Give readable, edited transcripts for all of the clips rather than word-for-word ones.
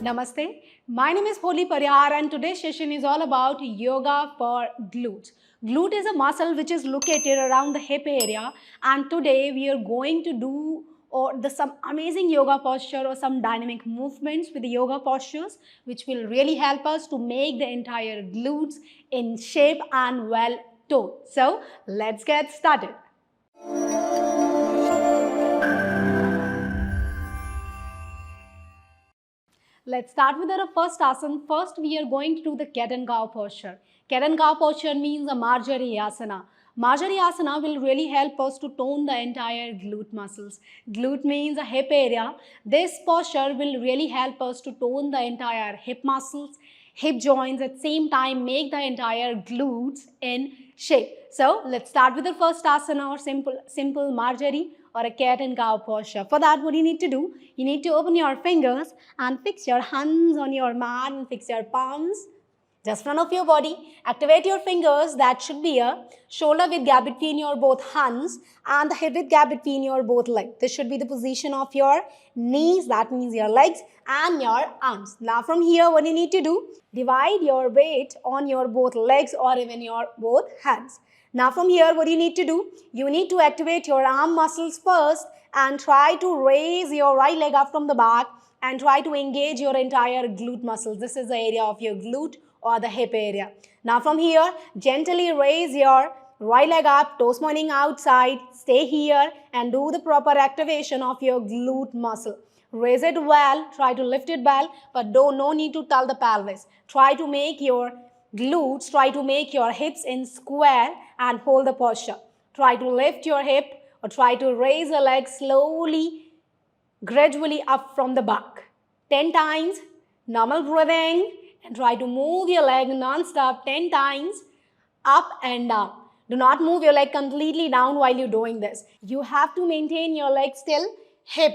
Namaste. My name is Bholi Parihar and today's session is all about yoga for glutes. Glute is a muscle which is located around the hip area, and today we are going to do some amazing yoga posture or some dynamic movements with the yoga postures which will really help us to make the entire glutes in shape and well toned. So let's get started. Let's start with our first asana. First, we are going to do the cat and cow posture. Cat and cow posture means a Marjari asana. Marjari asana will really help us to tone the entire glute muscles. Glute means a hip area. This posture will really help us to tone the entire hip muscles, hip joints, at the same time make the entire glutes in shape. So let's start with the first asana or simple Marjari or a cat and cow posture. For that, what you need to do, you need to open your fingers and fix your hands on your mat and fix your palms just front of your body. Activate your fingers. That should be a shoulder width gap between your both hands and the hip width gap between your both legs. This should be the position of your knees, that means your legs and your arms. Now from here, what you need to do, divide your weight on your both legs or even your both hands. Now from here, what you need to do, you need to activate your arm muscles first and try to raise your right leg up from the back and try to engage your entire glute muscles. This is the area of your glute or the hip area. Now from here, gently raise your right leg up, toes pointing outside, stay here and do the proper activation of your glute muscle. Raise it well, try to lift it well, but no need to tell the pelvis. Try to make your glutes, try to make your hips in square and hold the posture. Try to lift your hip or try to raise the leg slowly, gradually up from the back. 10 times, normal breathing, and try to move your leg non-stop 10 times, up and down. Do not move your leg completely down while you're doing this. You have to maintain your leg still hip.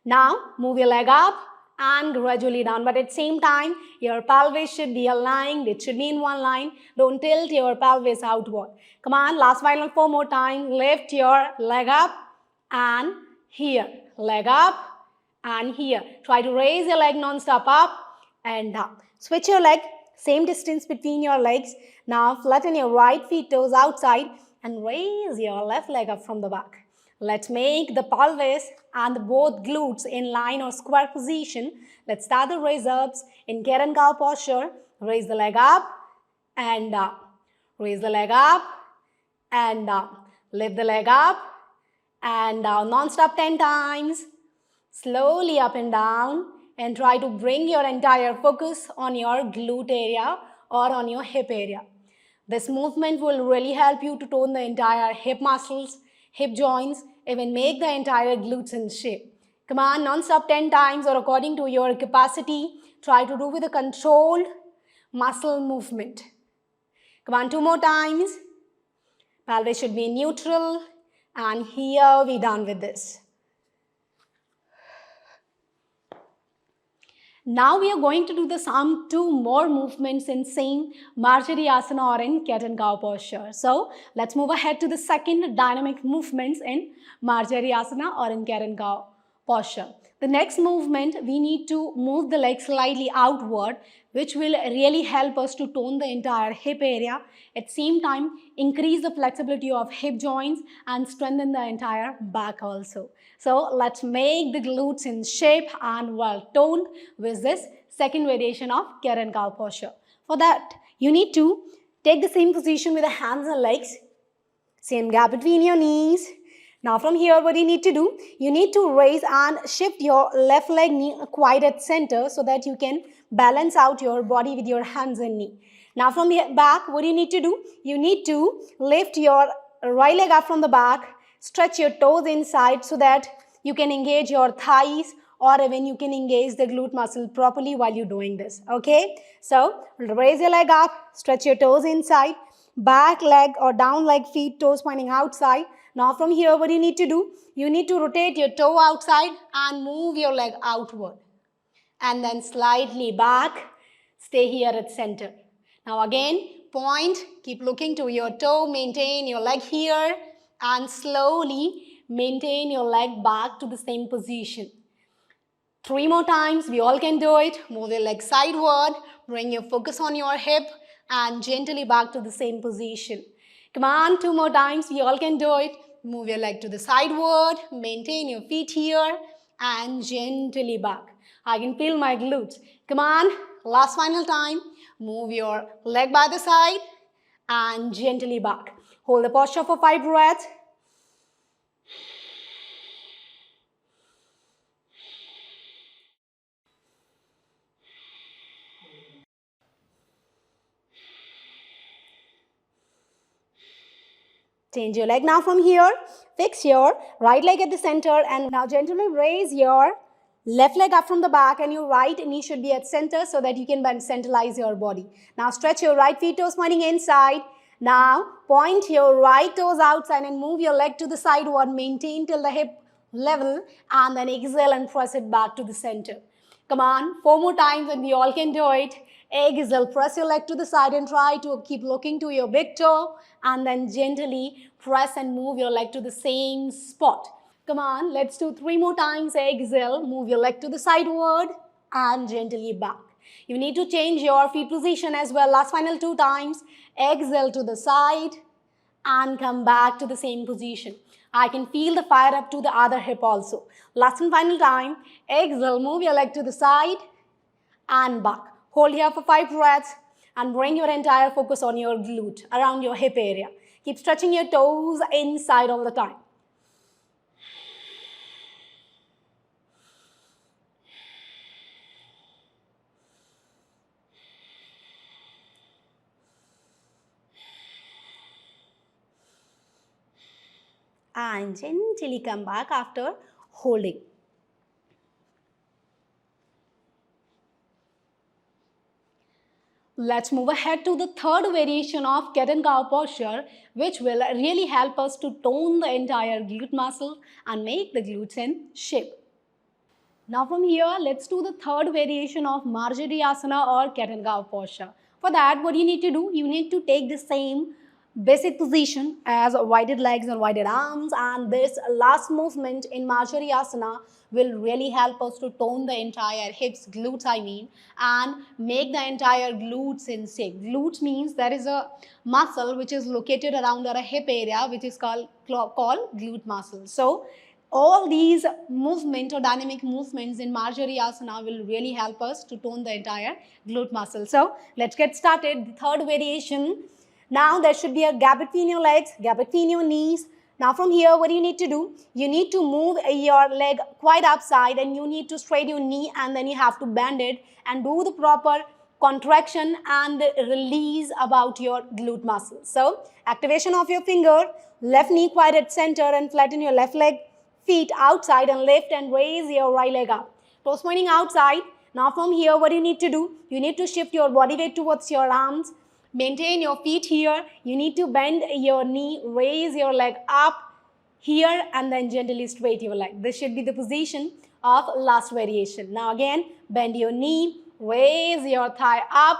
Now, move your leg up and gradually down, but at the same time, your pelvis should be aligned. It should be in one line. Don't tilt your pelvis outward. Come on, last final 4 more times. Lift your leg up and here. Leg up and here. Try to raise your leg non-stop up and down. Switch your leg, same distance between your legs. Now flatten your right feet toes outside and raise your left leg up from the back. Let's make the pelvis and both glutes in line or square position. Let's start the raise ups in cat and cow posture. Raise the leg up and down. Raise the leg up and down. Lift the leg up and down. Non-stop 10 times. Slowly up and down. And try to bring your entire focus on your glute area or on your hip area. This movement will really help you to tone the entire hip muscles, hip joints, even make the entire glutes in shape. Come on, non-stop 10 times or according to your capacity. Try to do with a controlled muscle movement. Come on, 2 more times. Pelvis should be neutral. And here we're done with this. Now we are going to do some 2 more movements in same Marjari asana or in cat and cow posture. So let's move ahead to the second dynamic movements in Marjari asana or in cat and cow posture. The next movement, we need to move the legs slightly outward, which will really help us to tone the entire hip area. At the same time, increase the flexibility of hip joints and strengthen the entire back also. So let's make the glutes in shape and well toned with this second variation of cat and cow posture. For that, you need to take the same position with the hands and legs. Same gap between your knees. Now from here, what you need to do, you need to raise and shift your left leg knee quite at center so that you can balance out your body with your hands and knee. Now from here back, what you need to do, you need to lift your right leg up from the back, stretch your toes inside so that you can engage your thighs or even you can engage the glute muscle properly while you're doing this, okay? So raise your leg up, stretch your toes inside, back leg or down leg feet, toes pointing outside. Now from here, what you need to do, you need to rotate your toe outside and move your leg outward. And then slightly back, stay here at center. Now again, point, keep looking to your toe, maintain your leg here and slowly maintain your leg back to the same position. 3 more times, we all can do it. Move your leg sideward, bring your focus on your hip and gently back to the same position. Come on, 2 more times, we all can do it. Move your leg to the sideward, maintain your feet here and gently back. I can feel my glutes. Come on, last final time. Move your leg by the side and gently back. Hold the posture for 5 breaths. Change your leg now from here. Fix your right leg at the center and now gently raise your left leg up from the back and your right knee should be at center so that you can centralize your body. Now stretch your right feet toes pointing inside. Now point your right toes outside and move your leg to the sideward. Maintain till the hip level and then exhale and press it back to the center. Come on, 4 more times and we all can do it. Exhale, press your leg to the side and try to keep looking to your big toe and then gently press and move your leg to the same spot. Come on, let's do 3 more times. Exhale, move your leg to the sideward and gently back. You need to change your feet position as well. Last final 2 times. Exhale to the side and come back to the same position. I can feel the fire up to the other hip also. Last and final time. Exhale, move your leg to the side and back. Hold here for 5 breaths and bring your entire focus on your glute, around your hip area. Keep stretching your toes inside all the time. And gently come back after holding. Let's move ahead to the third variation of cat and cow posture, which will really help us to tone the entire glute muscle and make the glutes in shape. Now from here, let's do the third variation of Marjariasana or cat and cow posture. For that, what you need to do, you need to take the same basic position as widened legs and widened arms, and this last movement in Marjariasana will really help us to tone the entire hips, glutes and make the entire glutes in shape. Glutes means there is a muscle which is located around our hip area which is called glute muscle. So all these movement or dynamic movements in Marjariasana will really help us to tone the entire glute muscle. So let's get started. The third variation. Now there should be a gap between your legs, gap between your knees. Now from here, what you need to do? You need to move your leg quite upside and you need to straighten your knee and then you have to bend it and do the proper contraction and release about your glute muscle. So activation of your finger, left knee quite at center and flatten your left leg, feet outside and lift and raise your right leg up. Toes pointing outside. Now from here, what you need to do? You need to shift your body weight towards your arms. Maintain your feet here. You need to bend your knee, raise your leg up here and then gently straighten your leg. This should be the position of last variation. Now again, bend your knee, raise your thigh up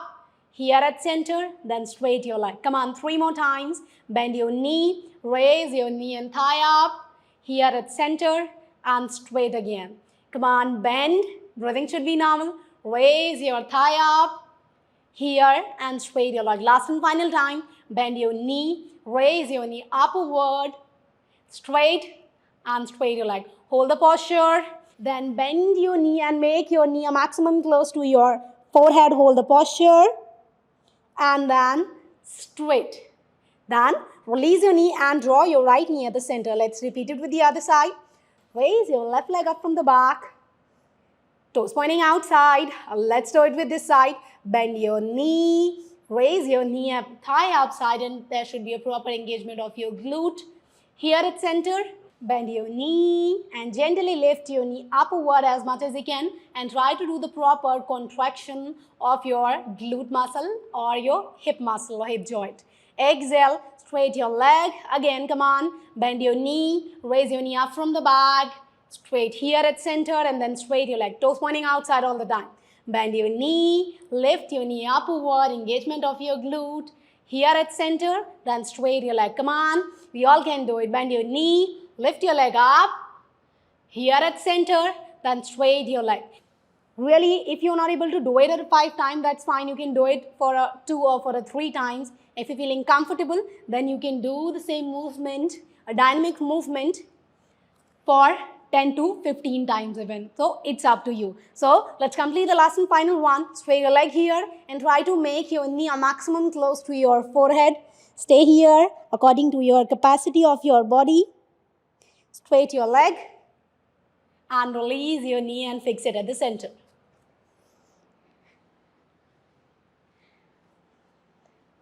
here at center, then straighten your leg. Come on, 3 more times. Bend your knee, raise your knee and thigh up here at center and straight again. Come on, bend. Breathing should be normal. Raise your thigh up here and straight your leg. Last and final time, bend your knee, raise your knee upward, straight and straight your leg. Hold the posture, then bend your knee and make your knee a maximum close to your forehead. Hold the posture and then straight. Then release your knee and draw your right knee at the center. Let's repeat it with the other side. Raise your left leg up from the back. Toes pointing outside. Let's do it with this side. Bend your knee, raise your knee up, thigh outside and there should be a proper engagement of your glute. Here at center, bend your knee and gently lift your knee upward as much as you can and try to do the proper contraction of your glute muscle or your hip muscle or hip joint. Exhale, straight your leg. Again, come on, bend your knee, raise your knee up from the back, straight here at center and then straight your leg. Toes pointing outside all the time. Bend your knee, lift your knee upward, engagement of your glute. Here at center, then straight your leg. Come on, we all can do it. Bend your knee, lift your leg up. Here at center, then straight your leg. Really, if you're not able to do it at 5 times, that's fine. You can do it for a 2 or for a 3 times. If you're feeling comfortable, then you can do the same movement, a dynamic movement, for 10 to 15 times even. So it's up to you. So let's complete the last and final one. Straight your leg here and try to make your knee a maximum close to your forehead. Stay here according to your capacity of your body. Straight your leg and release your knee and fix it at the center.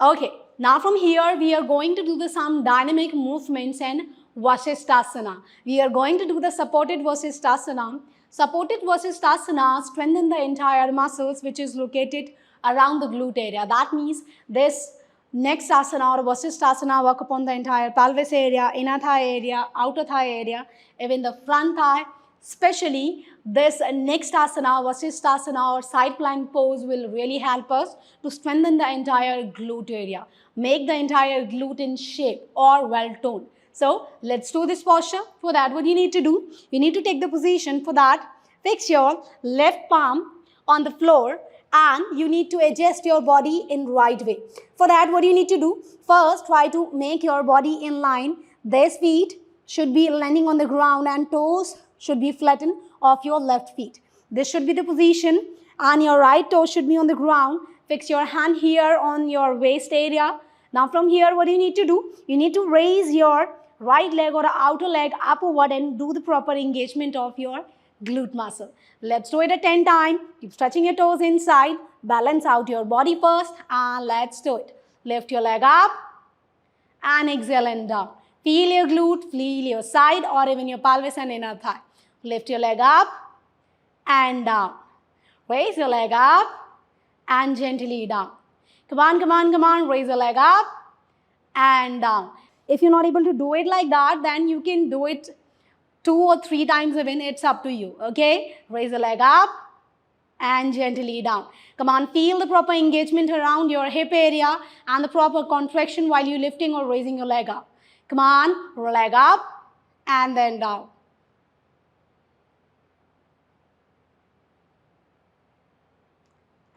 Okay, now from here we are going to do some dynamic movements and Vasishtasana. We are going to do the supported Vasishtasana. Supported Vasishtasana strengthen the entire muscles which is located around the glute area. That means this next asana or Vasishtasana work upon the entire pelvis area, inner thigh area, outer thigh area, even the front thigh. Especially this next asana, Vasishtasana or side plank pose will really help us to strengthen the entire glute area. Make the entire glute in shape or well toned. So let's do this posture. For that, what you need to do, you need to take the position. For that, fix your left palm on the floor and you need to adjust your body in right way. For that, what you need to do, first try to make your body in line. These feet should be landing on the ground and toes should be flattened off your left feet. This should be the position and your right toe should be on the ground. Fix your hand here on your waist area. Now from here, what you need to do, you need to raise your right leg or outer leg upward and do the proper engagement of your glute muscle. Let's do it at 10 times. Keep stretching your toes inside. Balance out your body first and let's do it. Lift your leg up and exhale and down. Feel your glute, feel your side or even your pelvis and inner thigh. Lift your leg up and down. Raise your leg up and gently down. Come on, come on, come on. Raise your leg up and down. If you're not able to do it like that, then you can do it 2 or 3 times even. It's up to you. Okay? Raise the leg up and gently down. Come on, feel the proper engagement around your hip area and the proper contraction while you're lifting or raising your leg up. Come on, leg up and then down.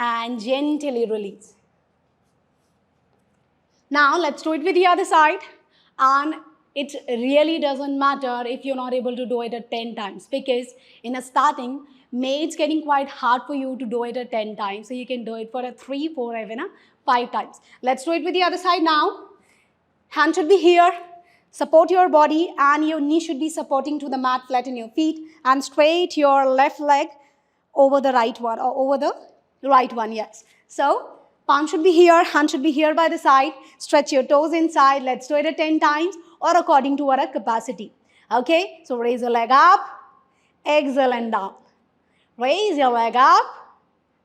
And gently release. Now let's do it with the other side. And it really doesn't matter if you're not able to do it at 10 times because in a starting, it's getting quite hard for you to do it at 10 times. So you can do it for a 3, 4, even a 5 times. Let's do it with the other side now. Hand should be here. Support your body and your knee should be supporting to the mat. Flatten your feet and straight your left leg over the right one or over the right one, yes. So palm should be here, hand should be here by the side. Stretch your toes inside. Let's do it at 10 times or according to our capacity. Okay, so raise your leg up, exhale and down. Raise your leg up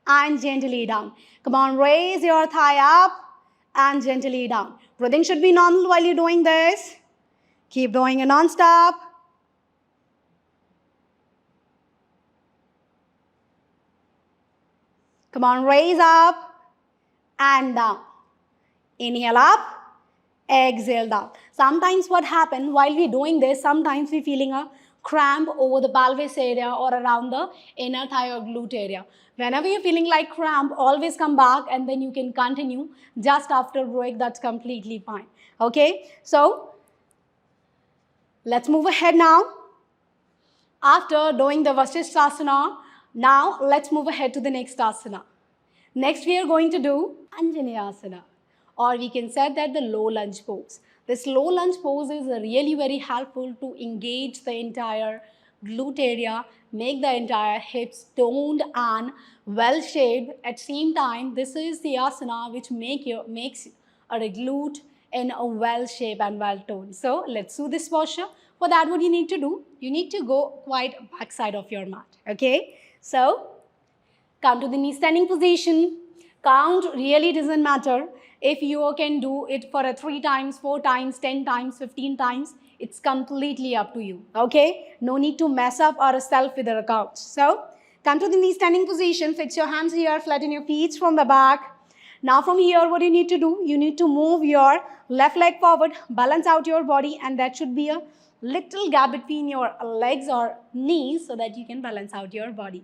and gently down. Come on, raise your thigh up and gently down. Breathing should be normal while you're doing this. Keep doing it non-stop. Come on, raise up and down. Inhale up, exhale down. Sometimes what happens while we're doing this, sometimes we're feeling a cramp over the pelvis area or around the inner thigh or glute area. Whenever you're feeling like cramp, always come back and then you can continue just after break. That's completely fine. Okay, so let's move ahead now. After doing the Vasishtasana, now let's move ahead to the next asana. Next we are going to do Anjaneyasana, or we can say that the low lunge pose. This low lunge pose is really very helpful to engage the entire glute area, make the entire hips toned and well shaped. At the same time, this is the asana which makes a glute in a well shape and well toned. So let's do this posture. For that, what you need to do, you need to go quite back side of your mat. Okay, so come to the knee standing position. Count really doesn't matter. If you can do it for a 3 times, 4 times, 10 times, 15 times, it's completely up to you. Okay, no need to mess up ourselves with our counts. So come to the knee standing position. Fix your hands here, flatten your feet from the back. Now from here, what you need to do, you need to move your left leg forward, balance out your body, and that should be a little gap between your legs or knees so that you can balance out your body.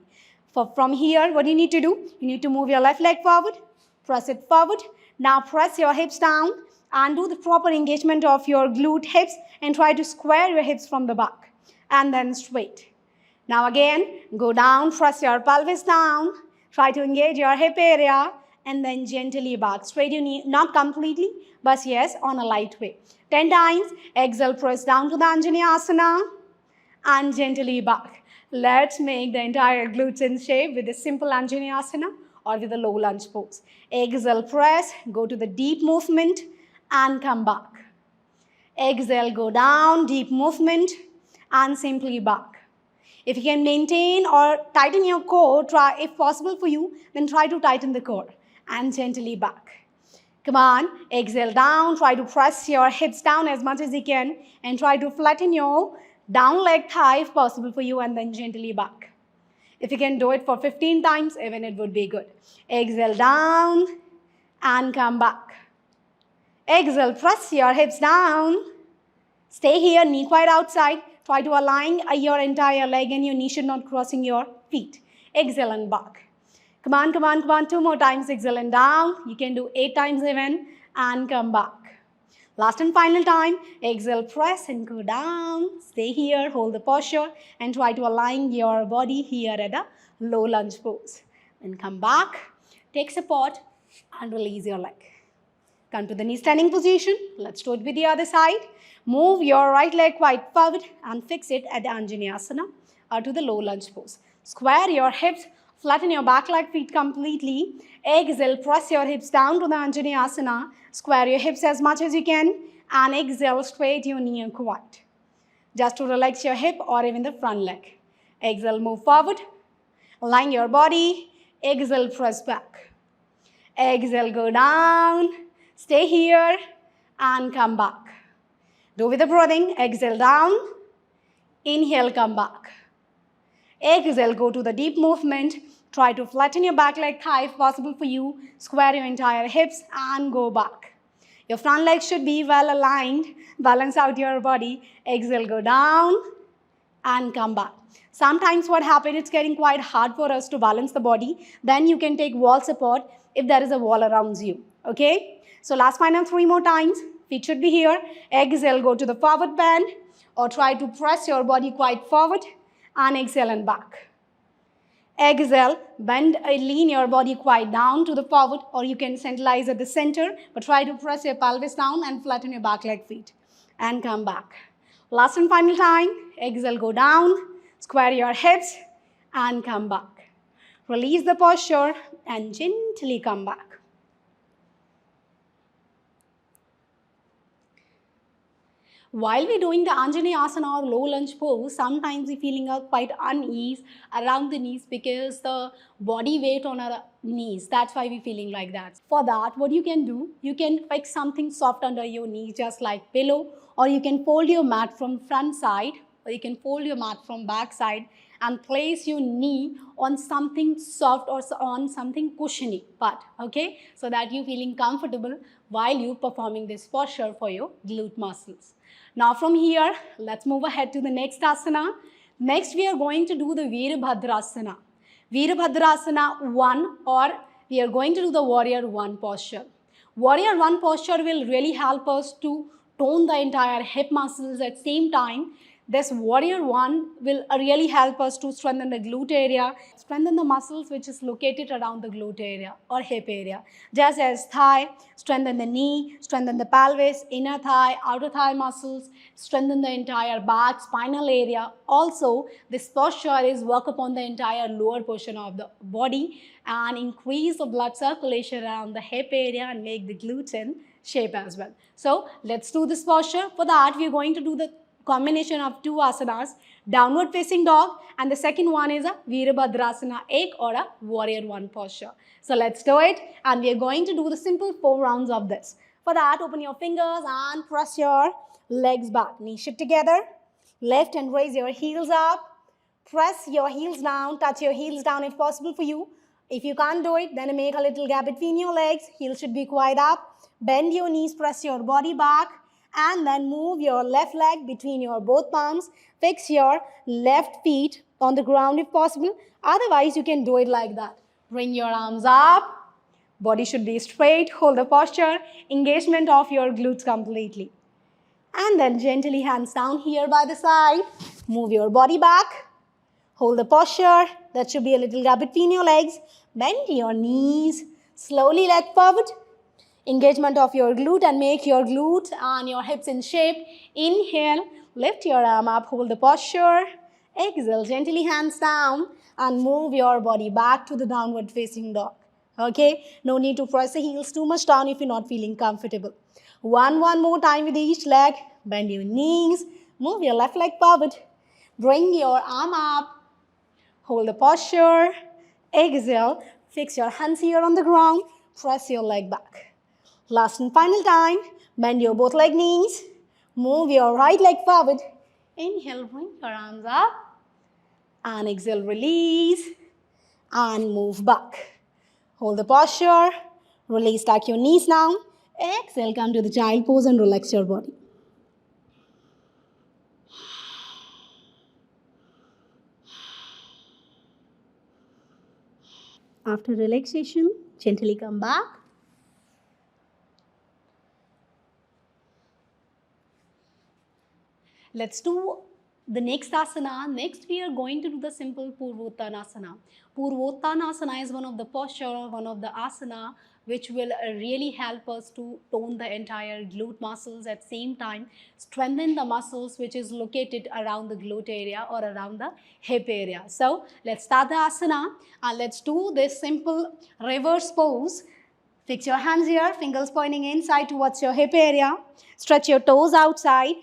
From here, what you need to do? You need to move your left leg forward, press it forward. Now press your hips down and do the proper engagement of your glute hips and try to square your hips from the back and then straight. Now again, go down, press your pelvis down, try to engage your hip area and then gently back. Straight your knee, not completely, but yes, on a light way. 10 times, exhale, press down to the Anjaneyasana and gently back. Let's make the entire glutes in shape with a simple Anjaneyasana or with a low lunge pose. Exhale, press, go to the deep movement and come back. Exhale, go down, deep movement and simply back. If you can maintain or tighten your core, try, if possible for you, then try to tighten the core and gently back. Come on, exhale down, try to press your hips down as much as you can and try to flatten your down leg thigh if possible for you and then gently back. If you can do it for 15 times, even it would be good. Exhale down and come back. Exhale, press your hips down. Stay here, knee quite outside. Try to align your entire leg and your knee should not crossing your feet. Exhale and back. Come on, come on, come on. 2 more times. Exhale and down. You can do 8 times even and come back. Last and final time. Exhale, press and go down. Stay here, hold the posture and try to align your body here at a low lunge pose. Then come back, take support and release your leg. Come to the knee standing position. Let's do it with the other side. Move your right leg quite forward and fix it at the Anjaneyasana or to the low lunge pose. Square your hips, flatten your back leg feet completely. Exhale, press your hips down to the Anjaneyasana. Square your hips as much as you can and exhale, straight your knee and quad. Just to relax your hip or even the front leg. Exhale, move forward. Align your body. Exhale, press back. Exhale, go down. Stay here and come back. Do with the breathing. Exhale down. Inhale, come back. Exhale, go to the deep movement. Try to flatten your back leg thigh if possible for you. Square your entire hips and go back. Your front leg should be well aligned. Balance out your body. Exhale, go down and come back. Sometimes what happens, it's getting quite hard for us to balance the body. Then you can take wall support if there is a wall around you. Okay? So last final 3 more times. Feet should be here. Exhale, go to the forward bend or try to press your body quite forward and exhale and back. Exhale, bend, lean your body quite down to the forward or you can centralize at the center but try to press your pelvis down and flatten your back leg feet and come back. Last and final time. Exhale, go down, square your hips and come back. Release the posture and gently come back. While we're doing the Anjaneyasana or low lunge pose, sometimes we're feeling quite unease around the knees because the body weight on our knees. That's why we're feeling like that. For that, what you can do, you can fix something soft under your knee, just like pillow, or you can fold your mat from front side, or you can fold your mat from back side and place your knee on something soft or on something cushiony part, okay? So that you're feeling comfortable while you're performing this posture for your glute muscles. Now from here, let's move ahead to the next asana. Next, we are going to do the Virabhadrasana. Virabhadrasana 1, or we are going to do the Warrior 1 posture. Warrior 1 posture will really help us to tone the entire hip muscles at the same time. This Warrior 1 will really help us to strengthen the glute area, strengthen the muscles which is located around the glute area or hip area. Just as thigh, strengthen the knee, strengthen the pelvis, inner thigh, outer thigh muscles, strengthen the entire back, spinal area. Also, this posture is work upon the entire lower portion of the body and increase the blood circulation around the hip area and make the glutes in shape as well. So, let's do this posture. For that, we are going to do the combination of 2 asanas, downward facing dog, and the second one is a Virabhadrasana 1 or a Warrior 1 posture. So let's do it, and we are going to do the simple 4 rounds of this. For that, open your fingers and press your legs back. Knees shift together, lift and raise your heels up, press your heels down, touch your heels down if possible for you. If you can't do it, then make a little gap between your legs, heels should be quite up, bend your knees, press your body back, and then move your left leg between your both palms. Fix your left feet on the ground if possible. Otherwise, you can do it like that. Bring your arms up. Body should be straight. Hold the posture. Engagement of your glutes completely. And then gently hands down here by the side. Move your body back. Hold the posture. That should be a little gap between your legs. Bend your knees. Slowly leg forward. Engagement of your glute and make your glutes and your hips in shape. Inhale. Lift your arm up. Hold the posture. Exhale. Gently hands down and move your body back to the downward facing dog. Okay? No need to press the heels too much down if you're not feeling comfortable. One more time with each leg. Bend your knees. Move your left leg forward. Bring your arm up. Hold the posture. Exhale. Fix your hands here on the ground. Press your leg back. Last and final time. Bend your both leg knees. Move your right leg forward. Inhale, bring your arms up. And exhale, release. And move back. Hold the posture. Release, tuck your knees now. Exhale, come to the child pose and relax your body. After relaxation, gently come back. Let's do the next asana. Next, we are going to do the simple Purvottanasana. Purvottanasana is one of the posture, one of the asana which will really help us to tone the entire glute muscles, at the same time strengthen the muscles which is located around the glute area or around the hip area. So let's start the asana and let's do this simple reverse pose. Fix your hands here, fingers pointing inside towards your hip area. Stretch your toes outside.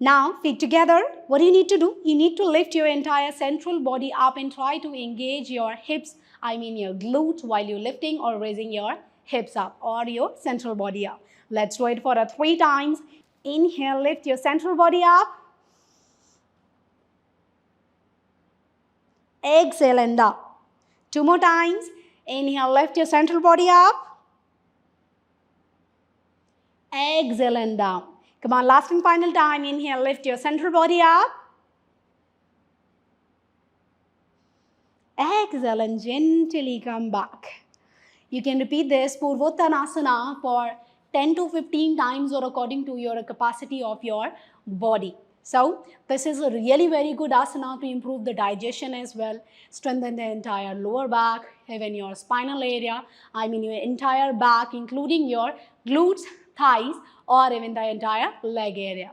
Now, feet together. What do you need to do? You need to lift your entire central body up and try to engage your hips, your glutes, while you're lifting or raising your hips up or your central body up. Let's do it for 3 times. Inhale, lift your central body up. Exhale and down. 2 more times. Inhale, lift your central body up. Exhale and down. Come on, last and final time. Inhale, lift your central body up. Exhale and gently come back. You can repeat this Purvottanasana for 10 to 15 times or according to your capacity of your body. So, this is a really very good asana to improve the digestion as well, strengthen the entire lower back, even your spinal area, your entire back, including your glutes, thighs, or even the entire leg area.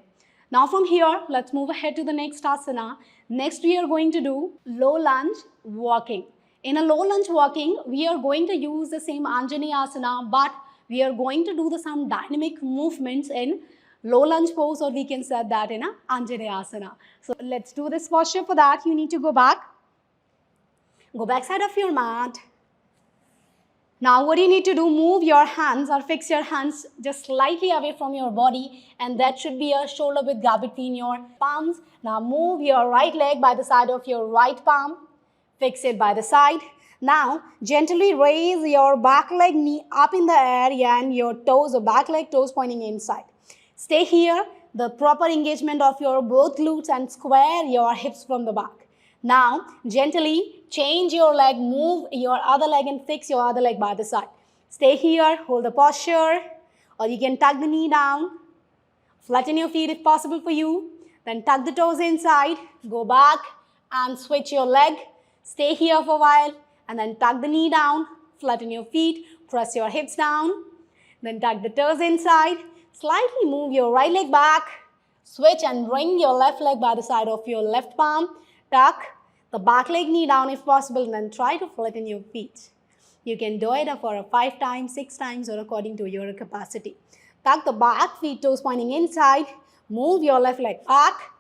Now from here, let's move ahead to the next asana. Next, we are going to do low lunge walking. In a low lunge walking, we are going to use the same Anjani asana, but we are going to do some dynamic movements in low lunge pose, or we can say that in a Anjani asana. So let's do this posture. For that, you need to go back. Go back side of your mat. Now what you need to do, move your hands or fix your hands just slightly away from your body, and that should be a shoulder width gap between your palms. Now move your right leg by the side of your right palm. Fix it by the side. Now gently raise your back leg knee up in the air and your toes or back leg toes pointing inside. Stay here, the proper engagement of your both glutes, and square your hips from the back. Now, gently change your leg, move your other leg and fix your other leg by the side. Stay here, hold the posture, or you can tuck the knee down. Flatten your feet if possible for you. Then tuck the toes inside, go back and switch your leg. Stay here for a while and then tuck the knee down, flatten your feet, press your hips down. Then tuck the toes inside, slightly move your right leg back, switch and bring your left leg by the side of your left palm. Tuck the back leg knee down if possible, and then try to flatten your feet. You can do it for 5 times, 6 times, or according to your capacity. Tuck the back feet, toes pointing inside. Move your left leg back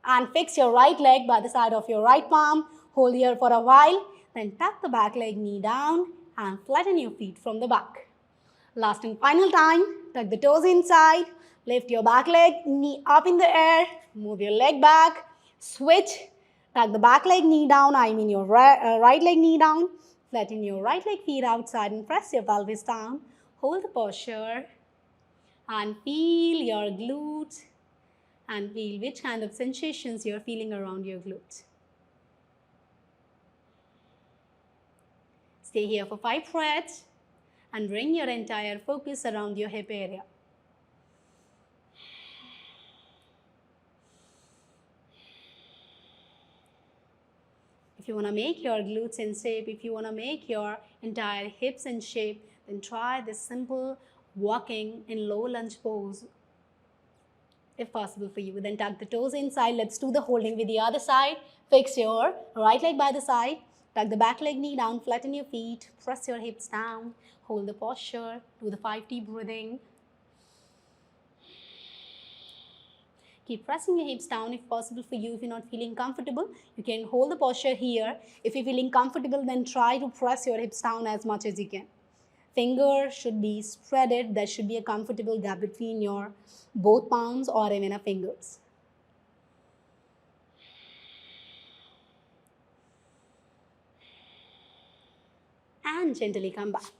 and fix your right leg by the side of your right palm. Hold here for a while. Then tuck the back leg knee down and flatten your feet from the back. Last and final time, tuck the toes inside. Lift your back leg, knee up in the air. Move your leg back. Switch. Tuck the back leg knee down, your right leg knee down. Flatten your right leg feet outside and press your pelvis down. Hold the posture. And feel your glutes and feel which kind of sensations you're feeling around your glutes. Stay here for 5 breaths and bring your entire focus around your hip area. If you want to make your glutes in shape, if you want to make your entire hips in shape, then try this simple walking in low lunge pose if possible for you. Then tuck the toes inside. Let's do the holding with the other side. Fix your right leg by the side. Tuck the back leg knee down, flatten your feet, press your hips down, hold the posture, do the 5 deep breathing. Keep pressing your hips down if possible for you. If you're not feeling comfortable, you can hold the posture here. If you're feeling comfortable, then try to press your hips down as much as you can. Fingers should be spreaded. There should be a comfortable gap between your both palms or even a fingers. And gently come back.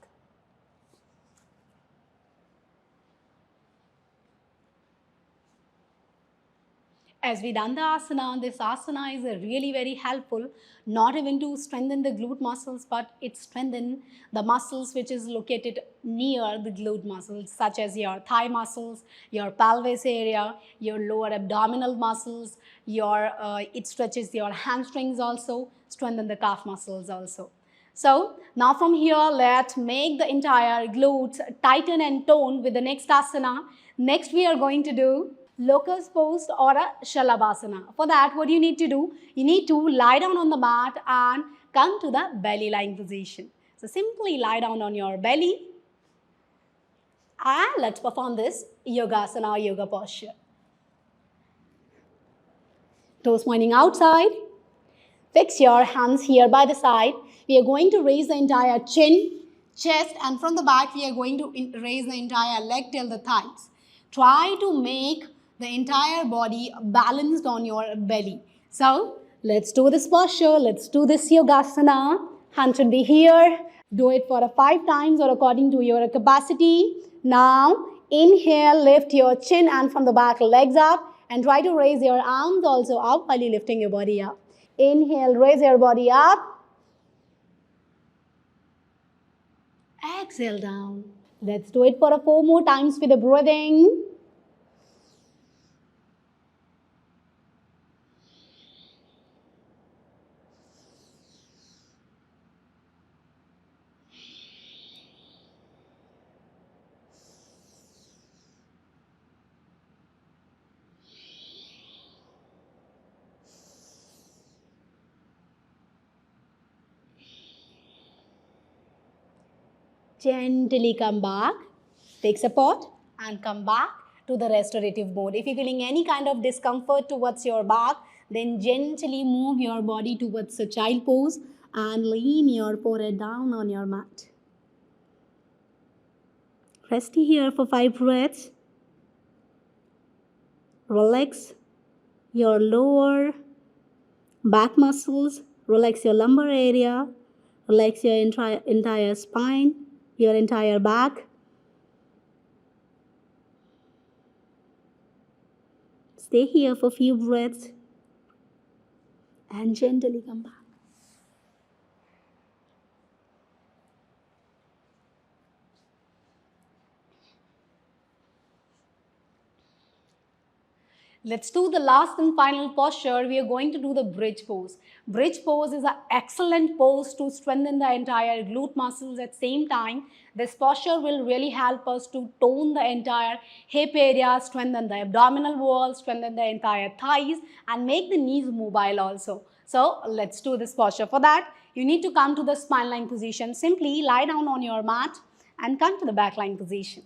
As we done the asana, this asana is really very helpful, not even to strengthen the glute muscles, but it strengthens the muscles which is located near the glute muscles, such as your thigh muscles, your pelvis area, your lower abdominal muscles, it stretches your hamstrings also, strengthen the calf muscles also. So now from here, let's make the entire glutes tighten and tone with the next asana. Next, we are going to do locust pose or a shalabhasana. For that, what you need to do, you need to lie down on the mat and come to the belly lying position. So simply lie down on your belly and let's perform this yogasana or yoga posture. Toes pointing outside. Fix your hands here by the side. We are going to raise the entire chin, chest, and from the back we are going to raise the entire leg till the thighs. Try to make the entire body balanced on your belly. So, let's do this posture. Let's do this yogasana. Hand should be here. Do it for 5 times or according to your capacity. Now, inhale, lift your chin and from the back legs up and try to raise your arms also up while you're lifting your body up. Inhale, raise your body up. Exhale down. Let's do it for 4 more times with the breathing. Gently come back, take support and come back to the restorative mode. If you're feeling any kind of discomfort towards your back, then gently move your body towards the child pose and lean your forehead down on your mat. Rest here for 5 breaths. Relax your lower back muscles, relax your lumbar area, relax your entire spine, your entire back. Stay here for a few breaths and gently come back. Let's do the last and final posture. We are going to do the bridge pose. Bridge pose is an excellent pose to strengthen the entire glute muscles at the same time. This posture will really help us to tone the entire hip area, strengthen the abdominal wall, strengthen the entire thighs and make the knees mobile also. So let's do this posture. For that, you need to come to the spine line position. Simply lie down on your mat and come to the back line position.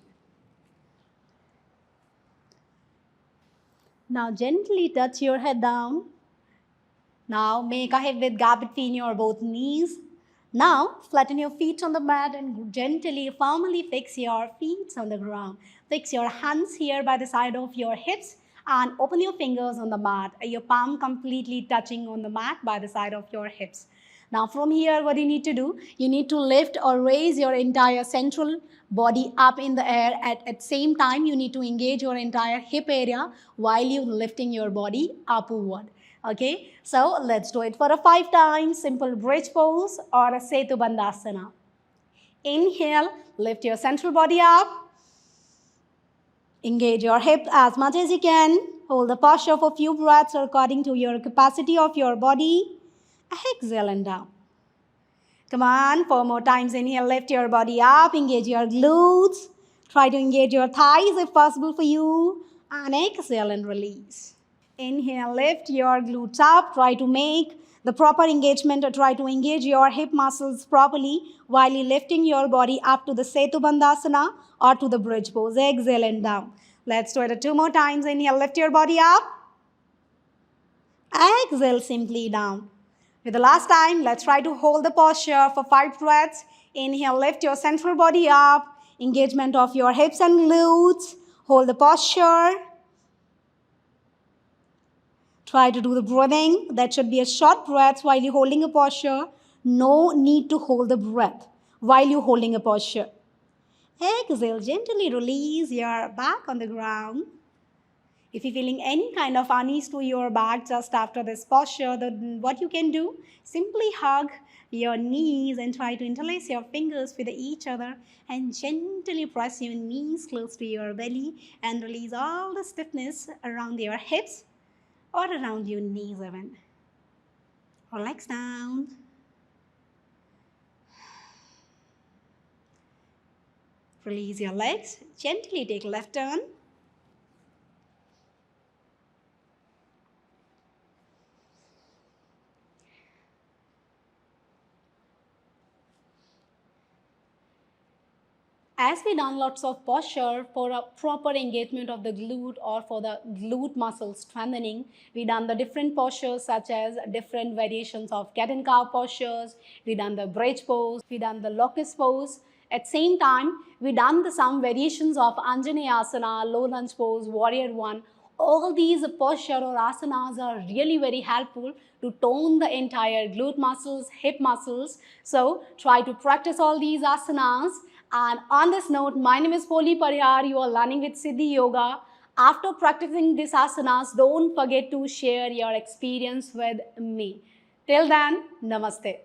Now gently touch your head down. Now make a hip width gap between your both knees. Now flatten your feet on the mat and gently, firmly fix your feet on the ground. Fix your hands here by the side of your hips and open your fingers on the mat. Your palm completely touching on the mat by the side of your hips. Now from here, what you need to do, you need to lift or raise your entire central body up in the air. At same time, you need to engage your entire hip area while you're lifting your body upward. Okay, so let's do it for a 5 times. Simple bridge pose or a Setu Bandhasana. Inhale, lift your central body up. Engage your hips as much as you can. Hold the posture for a few breaths according to your capacity of your body. Exhale and down. Come on, 4 more times. Inhale, lift your body up. Engage your glutes. Try to engage your thighs if possible for you. And exhale and release. Inhale, lift your glutes up. Try to make the proper engagement or try to engage your hip muscles properly while you're lifting your body up to the Setu Bandhasana or to the bridge pose. Exhale and down. Let's do it 2 more times. Inhale, lift your body up. Exhale, simply down. With the last time, let's try to hold the posture for 5 breaths. Inhale, lift your central body up. Engagement of your hips and glutes. Hold the posture. Try to do the breathing. That should be a short breath while you're holding a posture. No need to hold the breath while you're holding a posture. Exhale, gently release your back on the ground. If you're feeling any kind of unease to your back just after this posture, then what you can do, simply hug your knees and try to interlace your fingers with each other and gently press your knees close to your belly and release all the stiffness around your hips or around your knees even. Relax down. Release your legs. Gently take left turn. As we done lots of posture for a proper engagement of the glute or for the glute muscle strengthening, we done the different postures such as different variations of cat and cow postures, we done the bridge pose, we done the locust pose. At same time, we done some variations of Anjaneyasana, low lunge pose, warrior one. All these posture or asanas are really very helpful to tone the entire glute muscles, hip muscles. So try to practice all these asanas. And on this note, my name is Bholi Parihar. You are learning with Siddhi Yoga. After practicing these asanas, don't forget to share your experience with me. Till then, namaste.